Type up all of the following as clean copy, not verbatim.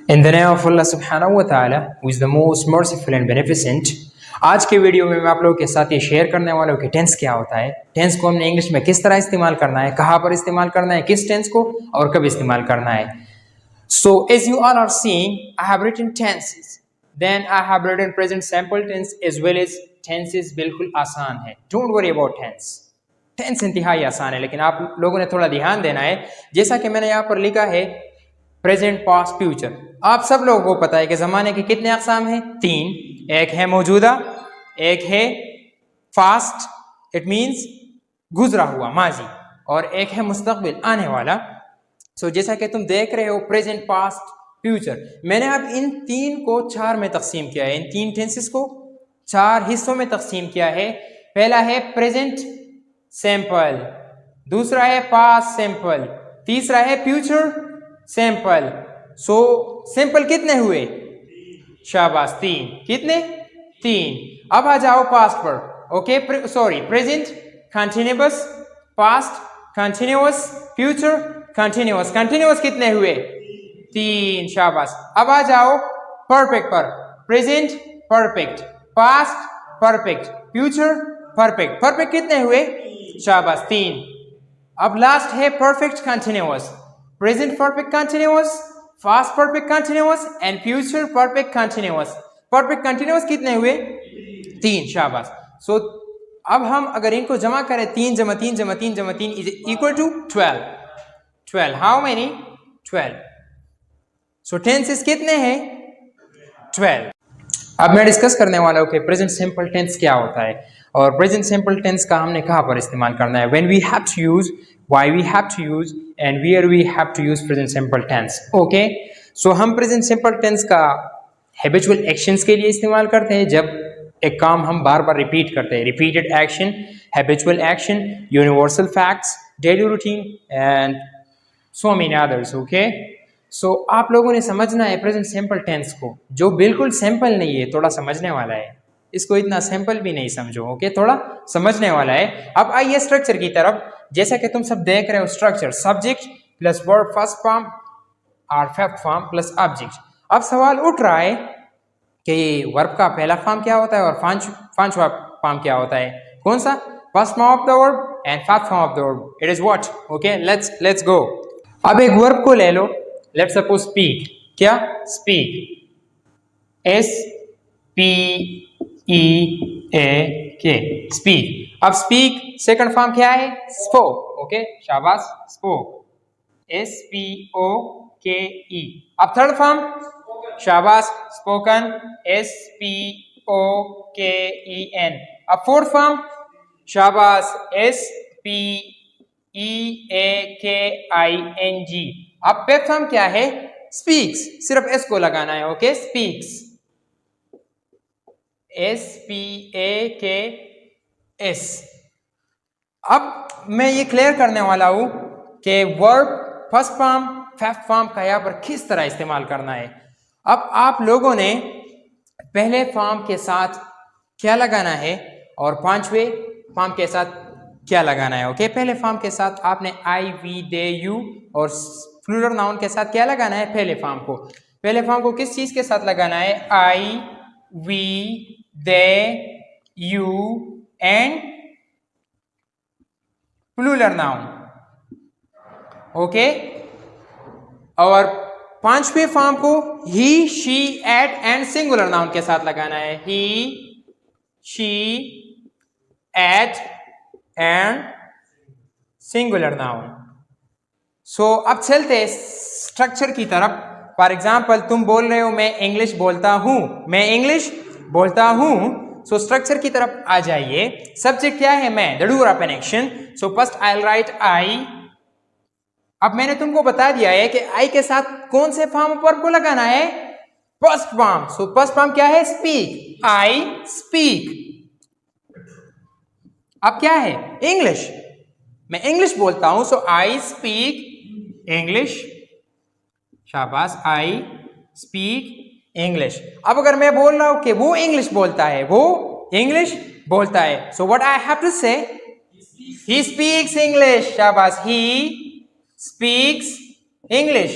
In the name of Allah subhanahu wa ta'ala, who is the most merciful and beneficent, आज के video में मैं आप लोगों के साथ ये शेयर करने वाला हूँ कि टेंस क्या होता है, टेंस को हमने इंग्लिश में किस तरह इस्तेमाल करना है, कहाँ पर इस्तेमाल करना है, किस टेंस को और कब इस्तेमाल करना है. So as you all are seeing, I have written tenses. Then I have written present simple tense as well as tenses. बिल्कुल आसान है. Don't worry about tense. Tense इंतहाई आसान है, लेकिन आप लोगों ने थोड़ा ध्यान देना है. जैसा कि मैंने यहाँ पर लिखा है प्रेजेंट, पास्ट, फ्यूचर. आप सब लोगों को पता है कि ज़माने के कितने अक़साम हैं? 3. एक है मौजूदा, एक है फास्ट, इट मीन्स गुजरा हुआ, माजी, और एक है मुस्तक़बिल, आने वाला. सो जैसा कि तुम देख रहे हो प्रेजेंट, पास्ट, फ्यूचर, मैंने अब इन 3 को 4 में तकसीम किया है. इन 3 टेंसेस को 4 हिस्सों में तकसीम किया है. पहला है प्रेजेंट सिंपल, दूसरा है पास्ट सिंपल, तीसरा है फ्यूचर सिंपल. सो सिंपल कितने हुए? शाबाश, 3. कितने? 3. अब आ जाओ पास्ट पर. Okay, sorry, present continuous, past continuous, future continuous. Continuous कितने हुए? 3. शाबाश. अब आ जाओ परफेक्ट पर. Present perfect, past perfect, future perfect. Perfect कितने हुए? शाबाश, 3. अब लास्ट है perfect continuous. Present perfect continuous, past perfect continuous and future perfect continuous. Perfect continuous कितने हुए? 3. शाबाश. सो अब हम अगर इनको जमा करें, 3 जमा 3 जमा 3 जमा 3 is equal to 12. 12. How many? 12. So tenses कितने हैं? 12. अब मैं डिस्कस करने वाला हूँ कि प्रेजेंट सिंपल टेंस क्या होता है और प्रेजेंट सिंपल टेंस का हमने कहाँ पर इस्तेमाल करना है. When we have to use, why we have to use and where we have to use present simple tense. Okay, so हम प्रेजेंट सिंपल टेंस का हैबिचुअल एक्शंस के लिए इस्तेमाल करते हैं. जब एक काम हम बार बार रिपीट करते हैं, repeated action, habitual action, universal facts, daily routine and so many others. Okay, so आप लोगों ने समझना है प्रेजेंट सिंपल टेंस को, जो बिल्कुल सिंपल नहीं है, थोड़ा समझने वाला है. इसको इतना सिंपल भी नहीं समझो. ओके, थोड़ा समझने वाला है. अब आइए स्ट्रक्चर की तरफ. जैसा कि तुम सब देख रहे हो, structure subject plus verb first form और फिफ्थ फॉर्म प्लस ऑब्जेक्ट. अब सवाल उठ रहा है कि वर्ब का पहला फॉर्म क्या होता है और पांचवा फॉर्म क्या होता है. कौन सा? First form of the verb and fifth form of the verb. It is what? Okay, let's go. अब एक वर्ब को ले लो. Let's suppose speak. क्या? Speak, S-P-E-A-K, speak. अब स्पीक सेकंड फॉर्म क्या है? स्पोक. ओके, शाबाश, स्पोक, S-P-O-K-E. अब थर्ड फॉर्म, शाबाश, स्पोकन, S-P-O-K-E-N. अब फोर्थ फॉर्म, शाबाश, S-P-E-A-K-I-N-G. अब फिफ्थ फॉर्म क्या है? स्पीक्स. सिर्फ एस को लगाना है. Okay, speaks, S-P-A-K-S. अब मैं ये क्लियर करने वाला हूं कि verb first form, fifth form का यहाँ पर किस तरह इस्तेमाल करना है. अब आप लोगों ने पहले फॉर्म के साथ क्या लगाना है और पांचवें फॉर्म के साथ क्या लगाना है. ओके, पहले फॉर्म के साथ आपने आई, वी, दे, यू और प्लूरल नाउन के साथ क्या लगाना है? पहले फॉर्म को. पहले फॉर्म को किस चीज के साथ लगाना है? I, we, they, you and plural noun. Okay, और पांचवें फॉर्म को he, she, it and singular noun के साथ लगाना है. He, she, it and singular noun. So अब चलते हैं स्ट्रक्चर की तरफ. फॉर एग्जाम्पल, तुम बोल रहे हो मैं इंग्लिश बोलता हूं, मैं इंग्लिश बोलता हूं. सो स्ट्रक्चर की तरफ आ जाइए. सब्जेक्ट क्या है? मैं, the doer of an action. So first I will right I. अब मैंने तुमको बता दिया है कि आई के साथ कौन से फॉर्म वर्ब को लगाना है? First form. So first form क्या है? स्पीक. I speak. अब क्या है? इंग्लिश. मैं इंग्लिश बोलता हूं. सो आई स्पीक इंग्लिश. शाबाश, आई स्पीक इंग्लिश. अब अगर मैं बोल रहा हूं कि वो इंग्लिश बोलता है, वो इंग्लिश बोलता है, so what I have to say? He speaks English. शाबाश, he speaks English.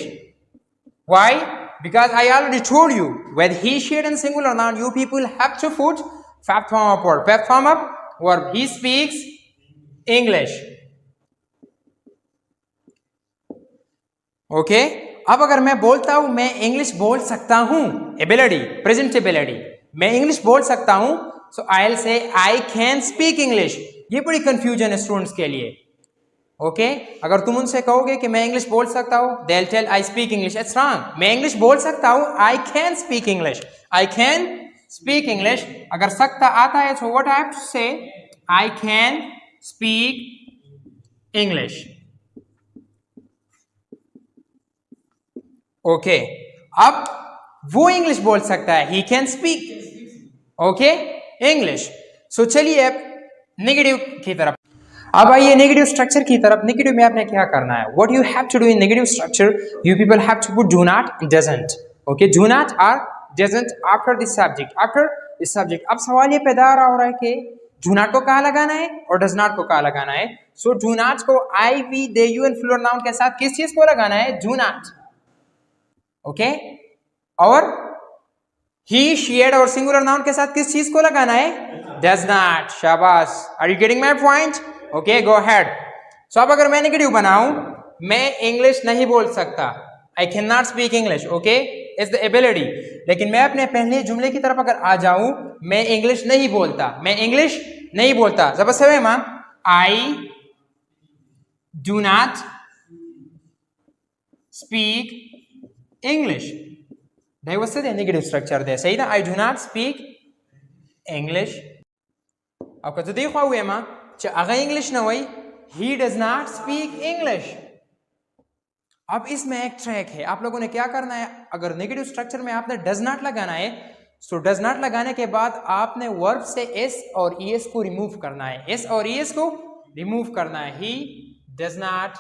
Why? Because I already told you, with he, she and singular noun, you people have to put fifth form of verb. Fifth form of verb. He speaks English. Okay? अब अगर मैं बोलता हूं मैं English बोल सकता हूं, ability, present ability, मैं इंग्लिश बोल सकता हूं, सो I will say I can speak English. ये बड़ी कंफ्यूजन है स्टूडेंट्स के लिए. ओके अगर तुम उनसे कहोगे कि मैं इंग्लिश बोल सकता हूं, they will tell I speak English. It's wrong. मैं इंग्लिश बोल सकता हूं, I can speak English. I can speak English. अगर सकता आता है so what I have to say, I can speak English. Okay अब वो इंग्लिश बोल सकता है, he can speak okay English. So चलिए अब नेगेटिव की तरफ. अब आइए नेगेटिव स्ट्रक्चर की तरफ. नेगेटिव में आपने क्या करना है, what you have to do in negative structure, you people have to put do not, doesn't. Okay do not और doesn't after this subject, after this subject. अब सवाल ये पैदा हो रहा है कि डू नॉट को कहाँ लगाना है और डज नॉट को कहाँ लगाना है. सो डू नॉट को I we they you and plural noun के साथ किस चीज को लगाना है, डू नॉट. ओके और ही, शी एड और सिंगुलर नाउन के साथ किस चीज को लगाना है, डज नॉट. शाबाश. Are you getting my point? Okay go ahead. So अब अगर मैं नेगेटिव बनाऊं, मैं इंग्लिश नहीं बोल सकता, I can not speak English. Okay is the ability. लेकिन मैं अपने पहले जुमले की तरफ अगर आ जाऊं, मैं इंग्लिश नहीं बोलता, मैं इंग्लिश नहीं बोलता. जबरदस्त है मां. I do not speak English. Diverse they negative structure दे सही ना. I do not speak English. आपका तो देखा हुआ है मां अगर इंग्लिश ना हुई, he does not speak English. अब इसमें एक ट्रैक है, आप लोगों ने क्या करना है, अगर नेगेटिव स्ट्रक्चर में आपने डज नॉट लगाना है, सो डज नॉट लगाने के बाद आपने वर्ब से एस और ईएस को रिमूव करना है. एस और ईएस को रिमूव करना है. He does not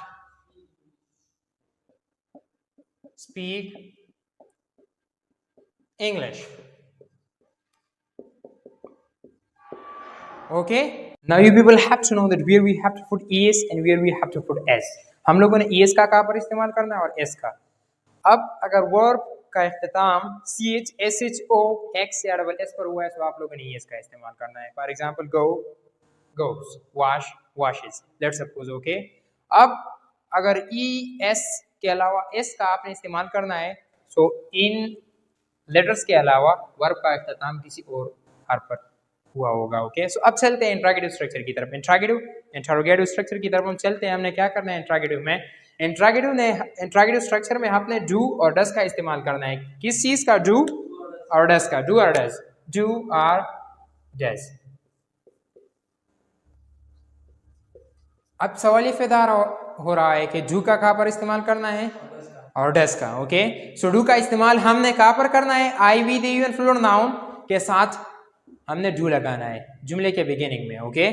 speak English. Okay. Now you people have to know that where we have to put es and where we have to put s. हम लोगों ने es का कहाँ पर इस्तेमाल करना है और s का. अब अगर वर्ब का इख्तिताम ch sh o x या डबल s पर हुआ है तो आप लोगों ने es का इस्तेमाल करना है. For example go, goes, wash, washes. Let's suppose. Okay. अब अगर es के अलावा s का आपने इस्तेमाल करना है, so इन लेटर्स के अलावा वर्ब का इख्तिताम किसी और हर्फ पर हुआ होगा. ओके सो अब चलते हैं इंट्रोगेटिव स्ट्रक्चर की तरफ. इंट्रोगेटिव स्ट्रक्चर की तरफ हम चलते हैं. हमने क्या करना है इंट्रोगेटिव में, इंट्रोगेटिव स्ट्रक्चर में आपने डू और डज का इस्तेमाल करना है. किस चीज का, डू और डज का. डू और डज, डू और डज. अब सवाल ये पैदा हो रहा है कि डू का कहाँ पर इस्तेमाल करना है और डज का. ओके सो डू का इस्तेमाल हमने कहाँ पर करना है, I we they you and plural noun के साथ हमने डू लगाना है जुमले के बिगिनिंग में. ओके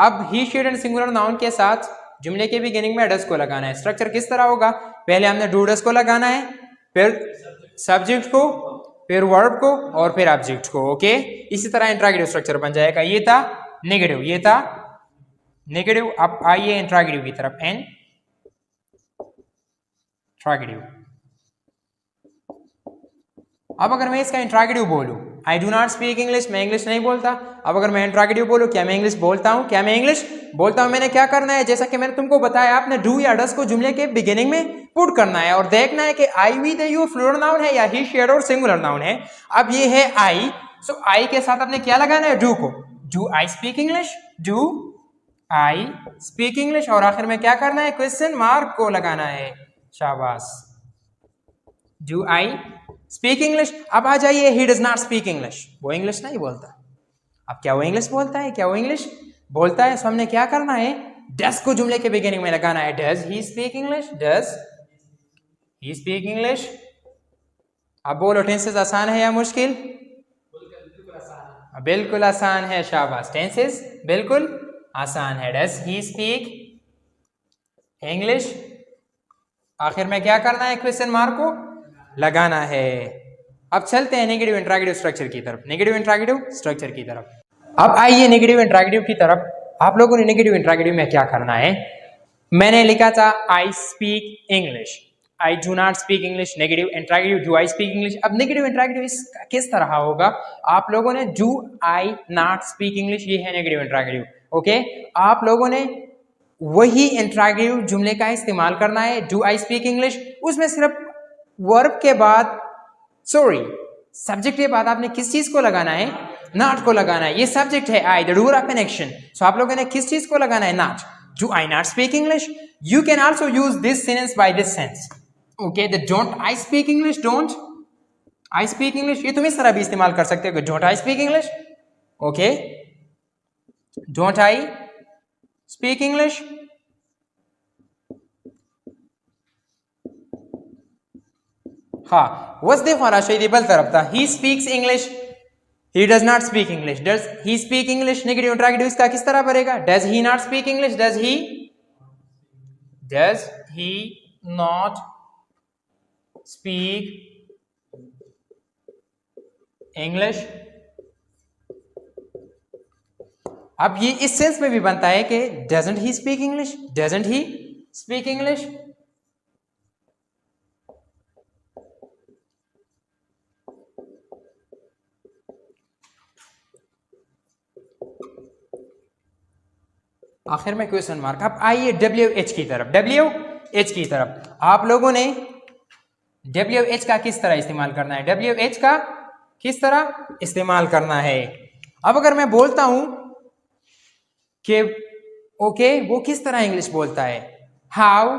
अब ही, शी एंड सिंगुलर नाउन के साथ जुमले के बिगिनिंग में डज को लगाना है. स्ट्रक्चर किस तरह होगा, पहले हमने डू डज को लगाना है, फिर सब्जेक्ट को, फिर वर्ब को और फिर ऑब्जेक्ट को. ओके इसी तरह इंट्रोगेटिव स्ट्रक्चर बन जाएगा. ये था नेगेटिव, ये था नेगेटिव. अब आइए इंट्रोगेटिव की तरफ. An interrogative. अब अगर मैं इसका इंट्रोगेटिव बोलूं, I do not speak English, मैं इंग्लिश नहीं बोलता. अब अगर मैं इंट्रोगेटिव बोलूं, क्या मैं इंग्लिश बोलता हूं, क्या मैं इंग्लिश बोलता हूं. मैंने क्या करना है, जैसा कि मैंने तुमको बताया, आपने डू या डज को जुमले के बिगिनिंग में पुट करना है और देखना है कि I we they you plural noun है या ही, शी और सिंगुलर नाउन है. अब ये है आई, सो आई के साथ आपने क्या लगाना है, डू को. Do I speak English, do I speak English. और आखिर में क्या करना है, क्वेश्चन मार्क को लगाना है. शाबाश. Do I speak English. अब आ जाइए, he does not speak English, वो इंग्लिश नहीं बोलता. अब क्या वो इंग्लिश बोलता है, क्या वो इंग्लिश बोलता है. सो हमने क्या करना है, डज को जुमले के बिगिनिंग में लगाना है. Does he speak English, does he speak English. अब बोलो टेंसेस आसान है या मुश्किल, बिल्कुल आसान है. शाबाश. टेंसेस बिल्कुल आसान है. Does he speak English. आखिर में क्या करना है, क्वेश्चन मार्क को लगाना है. अब चलते हैं नेगेटिव इंट्रोगेटिव स्ट्रक्चर की तरफ. नेगेटिव इंट्रोगेटिव स्ट्रक्चर की तरफ. अब आइए नेगेटिव इंट्रोगेटिव की तरफ. आप लोगों ने नेगेटिव इंट्रोगेटिव में क्या करना है, मैंने लिखा था आई speak English. I do not speak English, negative interrogative do I speak English. अब नेगेटिव इंट्रोगेटिव किस तरह होगा, आप लोगों ने do I not speak English, ये है नेगेटिव इंट्रोगेटिव। ओके, आप लोगों ने वही इंट्रोगेटिव जुमले का इस्तेमाल करना है, डू आई स्पीक इंग्लिश, उसमें सिर्फ वर्ब के बाद सॉरी सब्जेक्ट के बाद आपने किस चीज को लगाना है, नॉट को लगाना है। ये सब्जेक्ट है I, the doer of an action, so आप लोगों ने किस चीज को लगाना है, not. Do I not speak English, you can also use this sentence by this sense. Okay, the don't I speak English, don't I speak English, ये तुम इस तरह भी इस्तेमाल कर सकते हो, don't I speak English. Okay, don't I speak English. हाँ, वसदे ख्वारा शहीदी बल तरफ था, ही speaks English, he does not speak English, does he speak English, negative interrogative इसका किस तरह बनेगा, does he not speak English, does he not speak English। अब ये इस सेंस में भी बनता है कि doesn't he speak English, doesn't he speak English। आखिर में क्वेश्चन मार्क। अब आइए WH की तरफ, WH की तरफ आप लोगों ने WH का किस तरह इस्तेमाल करना है, WH का किस तरह इस्तेमाल करना है। अब अगर मैं बोलता हूं कि ओके वो किस तरह इंग्लिश बोलता है, how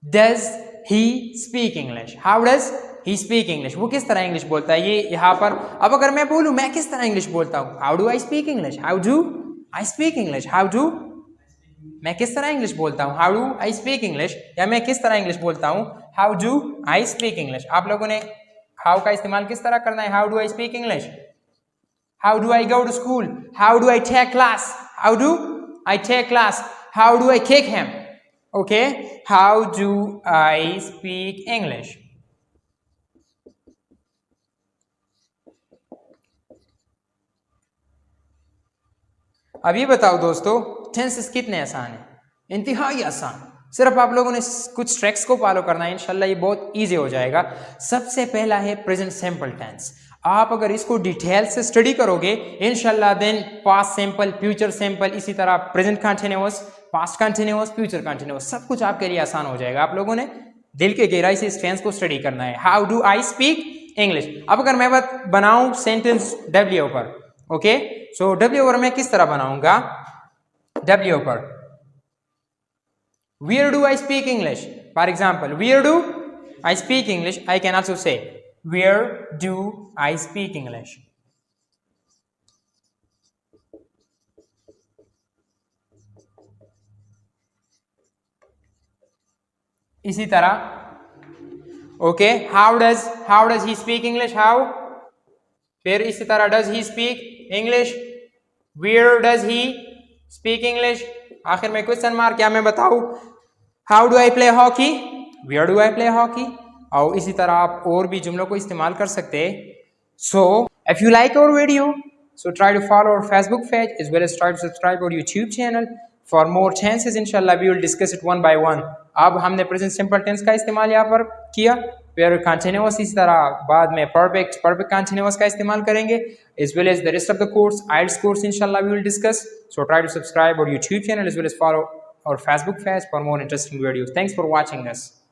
does he speak English, how does he speak English, वो किस तरह इंग्लिश बोलता है, ये यहां पर। अब अगर मैं बोलूं मैं किस तरह इंग्लिश बोलता हूं, how do I speak English, how do I speak English, how do, मैं किस तरह इंग्लिश बोलता हूं, how do I speak English, या मैं किस तरह इंग्लिश बोलता हूं, how do I speak English. आप लोगों ने हाउ का इस्तेमाल किस तरह करना है, how do I speak English, how do I go to school, how do I take class, how do I take class, how do I kick him. Okay, how do I speak English. अब ये बताओ दोस्तों, tenses कितने आसान हैं, इंतहाई आसान, सिर्फ आप लोगों ने कुछ ट्रैक्स को फॉलो करना है, इंशाल्लाह ये बहुत इजी हो जाएगा। सबसे पहला है प्रेजेंट सिंपल टेंस, आप अगर इसको डिटेल से स्टडी करोगे इंशाल्लाह then past simple, future simple, इसी तरह present continuous, past continuous, future continuous, सब कुछ आपके लिए आसान हो जाएगा। आप लोगों ने दिल के गहराई से इस टेंस को स्टडी करना है, how do I speak English. अब अगर मैं बनाऊं सेंटेंस W पर, ओके, सो W पर मैं किस तरह बनाऊंगा, W पर where do I speak English, for example where do I speak English, I can also say where do I speak English। इसी तरह okay, how does he speak English, how, फिर इसी तरह does he speak English, where does he speak English, आखिर में question mark, क्या मैं बताऊं how do I play hockey, where do I play hockey. और इसी तरह आप और भी जुमलों को इस्तेमाल कर सकते हैं। So if you like our video, so try to follow our Facebook page as well as try to subscribe our YouTube channel for more tenses। inshallah we will discuss it one by one। अब हमने present simple tense का इस्तेमाल यहाँ पर किया, फिर continuous, इस तरह बाद में परफेक्ट कंटिन्यूअस का इस्तेमाल करेंगे, as well as the rest of the course IELTS course inshallah we will discuss। so try to subscribe our YouTube channel as well as follow our Facebook page for more interesting videos। thanks for watching us।